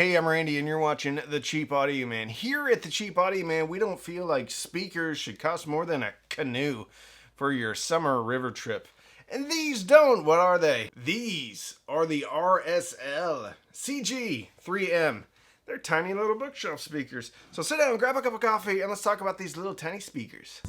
Hey, I'm Randy and you're watching The Cheap Audio Man. Here at The Cheap Audio Man, we don't feel like speakers should cost more than a canoe for your summer river trip. And these don't. What are they? These are the RSL CG3M. They're tiny little bookshelf speakers. So sit down, grab a cup of coffee, and let's talk about these little tiny speakers.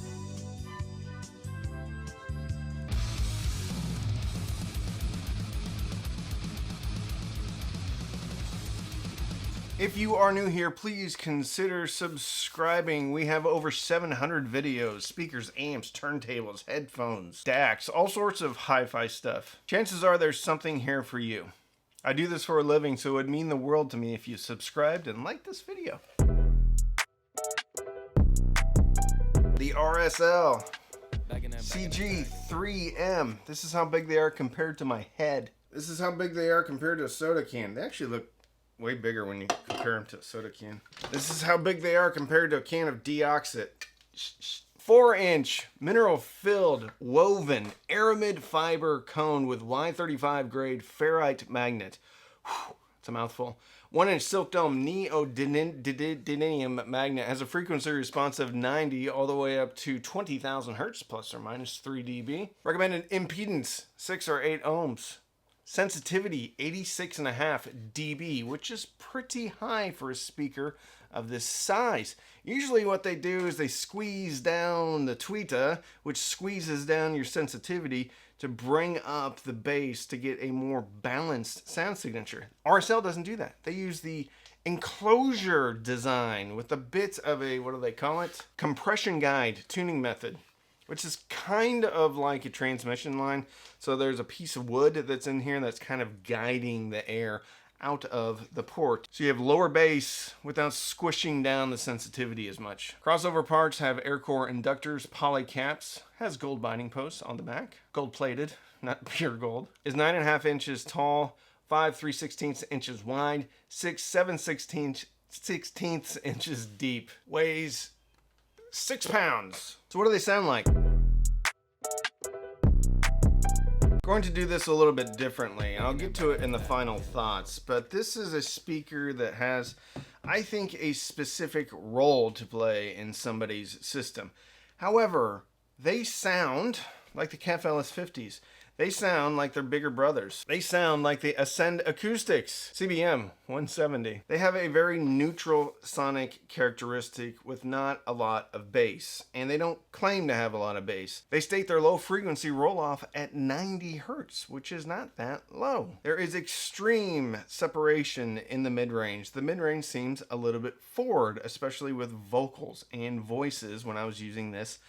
If you are new here, please consider subscribing. We have over 700 videos, speakers, amps, turntables, headphones, DACs, all sorts of hi-fi stuff. Chances are there's something here for you. I do this for a living, so it would mean the world to me if you subscribed and liked this video. The RSL CG3M. This is how big they are compared to my head. This is how big they are compared to a soda can. They actually look way bigger when you compare them to a soda can. This is how big they are compared to a can of DACs. 4-inch mineral filled woven aramid fiber cone with Y35 grade ferrite magnet. Whew, it's a mouthful. 1-inch silk dome neodymium magnet has a frequency response of 90 all the way up to 20,000 hertz plus or minus 3 dB. Recommended impedance 6 or 8 ohms. Sensitivity 86.5 dB, which is pretty high for a speaker of this size. Usually what they do is they squeeze down the tweeter, which squeezes down your sensitivity to bring up the bass to get a more balanced sound signature. RSL doesn't do that. They use the enclosure design with a bit of a, what do they call it? Compression guide tuning method, which is kind of like a transmission line. So there's a piece of wood that's in here that's kind of guiding the air out of the port. So you have lower bass without squishing down the sensitivity as much. Crossover parts have air core inductors, poly caps, has gold binding posts on the back. Gold plated, not pure gold. Is 9.5 inches tall, 5 3/16 inches wide, 6 7/16 inches deep. Weighs 6 pounds. So what do they sound like? Going to do this a little bit differently, and I'll get to it in the final thoughts, but this is a speaker that has, I think, a specific role to play in somebody's system. However, they sound like the KEF LS50s. They sound like their bigger brothers. They sound like the Ascend Acoustics CBM 170. They have a very neutral sonic characteristic with not a lot of bass, and they don't claim to have a lot of bass. They state their low frequency roll-off at 90 hertz, which is not that low. There is extreme separation in the mid-range. The mid-range seems a little bit forward, especially with vocals and voices when I was using this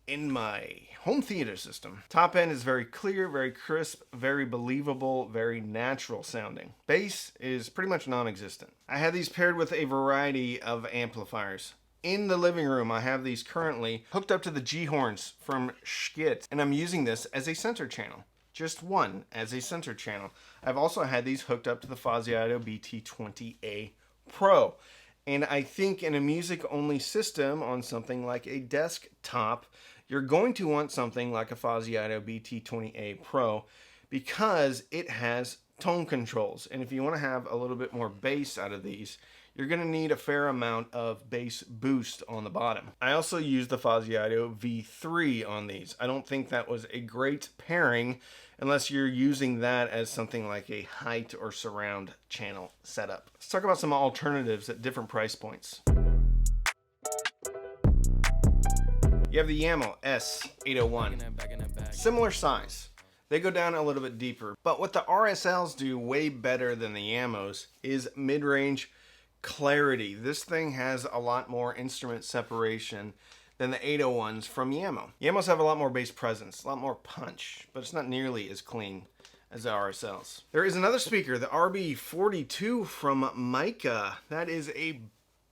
in my home theater system. Top end is very clear, very crisp, very believable, very natural sounding. Bass is pretty much non-existent. I have these paired with a variety of amplifiers. In the living room, I have these currently hooked up to the G-horns from Schit, and I'm using this as a center channel. Just one as a center channel. I've also had these hooked up to the Fazioto BT20A Pro. And I think in a music-only system on something like a desktop, you're going to want something like a Fazioto BT20A Pro because it has tone controls. And if you want to have a little bit more bass out of these, you're going to need a fair amount of bass boost on the bottom. I also use the Fazioto V3 on these. I don't think that was a great pairing unless you're using that as something like a height or surround channel setup. Let's talk about some alternatives at different price points. You have the Yamaha S801. Similar size. They go down a little bit deeper. But what the RSLs do way better than the Yamahas is mid-range clarity. This thing has a lot more instrument separation than the 801s from Yamaha. Yamahas have a lot more bass presence, a lot more punch, but it's not nearly as clean as the RSLs. There is another speaker, the RB42 from Mica. That is a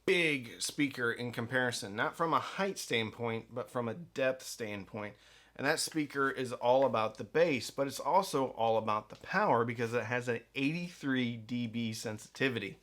big speaker in comparison, not from a height standpoint, but from a depth standpoint. And that speaker is all about the bass, but it's also all about the power because it has an 83 dB sensitivity.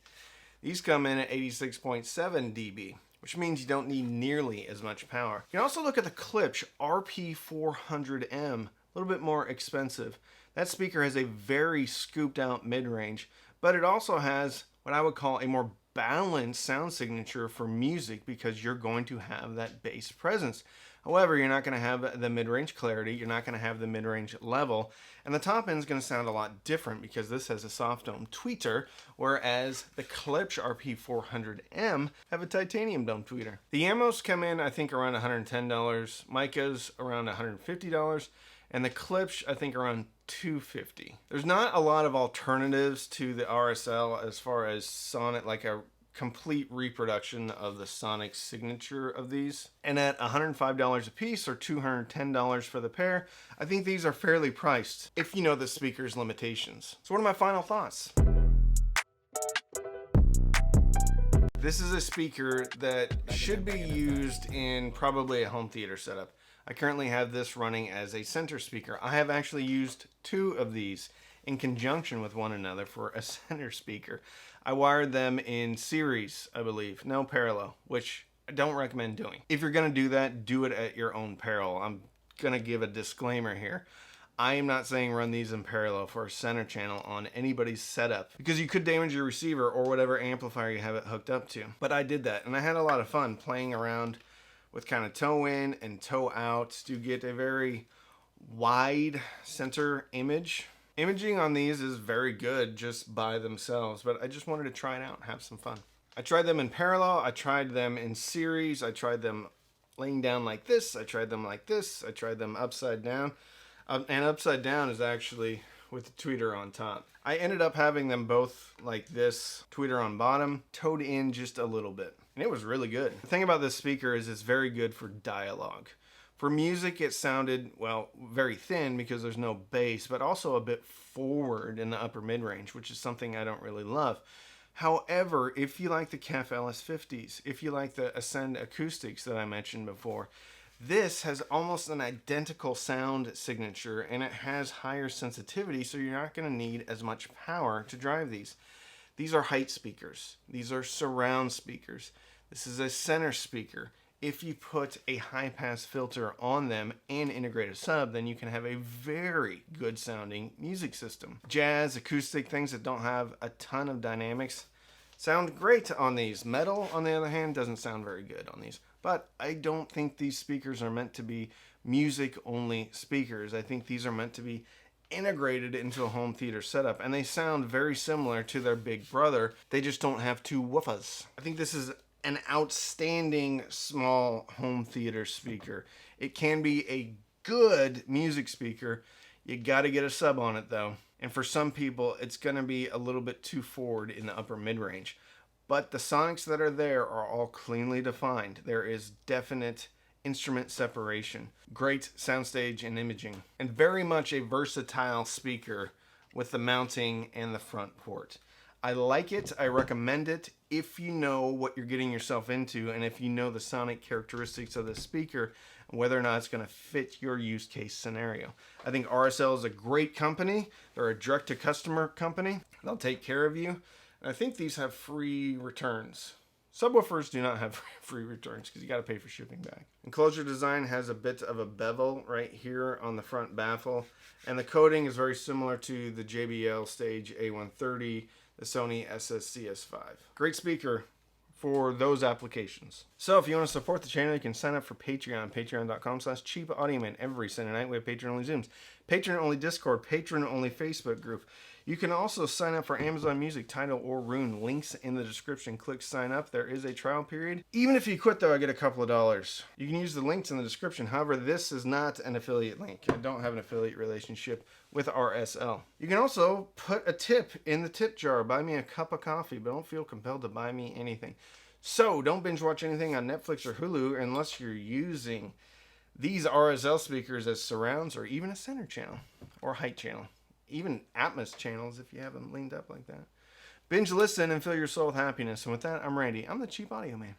These come in at 86.7 dB, which means you don't need nearly as much power. You can also look at the Klipsch RP400M, a little bit more expensive. That speaker has a very scooped out mid-range, but it also has what I would call a more balanced sound signature for music, because you're going to have that bass presence. However, you're not going to have the mid-range clarity, you're not going to have the mid-range level, and the top end is going to sound a lot different because this has a soft dome tweeter, whereas the Klipsch RP400M have a titanium dome tweeter. The ammos come in, I think, around $110, micas around $150, and the Klipsch, I think, around $250. There's not a lot of alternatives to the RSL as far as sonic, like a complete reproduction of the sonic signature of these. And at $105 a piece or $210 for the pair, I think these are fairly priced if you know the speaker's limitations. So what are my final thoughts? This is a speaker that should be used in probably a home theater setup. I currently have this running as a center speaker. I have actually used two of these in conjunction with one another for a center speaker. I wired them in series, I believe, no parallel, which I don't recommend doing. If you're gonna do that, do it at your own peril. I'm gonna give a disclaimer here. I am not saying run these in parallel for a center channel on anybody's setup, because you could damage your receiver or whatever amplifier you have it hooked up to. But I did that, and I had a lot of fun playing around with kind of toe in and toe out to get a very wide center image. Imaging on these is very good just by themselves, but I just wanted to try it out and have some fun. I tried them in parallel, I tried them in series, I tried them laying down like this, I tried them like this, I tried them upside down. And upside down is actually with the tweeter on top. I ended up having them both like this, tweeter on bottom, toed in just a little bit. And it was really good. The thing about this speaker is it's very good for dialogue. For music, it sounded, well, very thin because there's no bass, but also a bit forward in the upper mid-range, which is something I don't really love. However, if you like the KEF LS50s, if you like the Ascend acoustics that I mentioned before, this has almost an identical sound signature, and it has higher sensitivity, so you're not going to need as much power to drive these. These are height speakers. These are surround speakers. This is a center speaker. If you put a high-pass filter on them and integrate a sub, then you can have a very good sounding music system. Jazz, acoustic, things that don't have a ton of dynamics sound great on these. Metal, on the other hand, doesn't sound very good on these. But I don't think these speakers are meant to be music-only speakers. I think these are meant to be integrated into a home theater setup, and they sound very similar to their big brother. They just don't have two woofers. I think this is an outstanding small home theater speaker. It can be a good music speaker. You got to get a sub on it though. And for some people, it's going to be a little bit too forward in the upper mid-range. But the sonics that are there are all cleanly defined. There is definite instrument separation, great soundstage and imaging, and very much a versatile speaker with the mounting and the front port. I like it. I recommend it if you know what you're getting yourself into, and if you know the sonic characteristics of the speaker, and whether or not it's going to fit your use case scenario. I think RSL is a great company. They're a direct-to-customer company. They'll take care of you. And I think these have free returns. Subwoofers do not have free returns because you got to pay for shipping back. Enclosure design has a bit of a bevel right here on the front baffle, and the coating is very similar to the JBL Stage A130, the Sony SSCS5. Great speaker for those applications. So if you want to support the channel, you can sign up for Patreon, patreon.com/cheapaudioman. Every Sunday night we have patron-only Zooms, patron-only Discord, patron-only Facebook group. You can also sign up for Amazon Music, Tidal, or Rune. Links in the description. Click sign up. There is a trial period. Even if you quit though, I get a couple of dollars. You can use the links in the description. However, this is not an affiliate link. I don't have an affiliate relationship with RSL. You can also put a tip in the tip jar. Buy me a cup of coffee, but don't feel compelled to buy me anything. So don't binge watch anything on Netflix or Hulu unless you're using these RSL speakers as surrounds or even a center channel or height channel. Even Atmos channels if you have them leaned up like that. Binge listen and fill your soul with happiness. And with that, I'm Randy. I'm the Cheap Audio Man.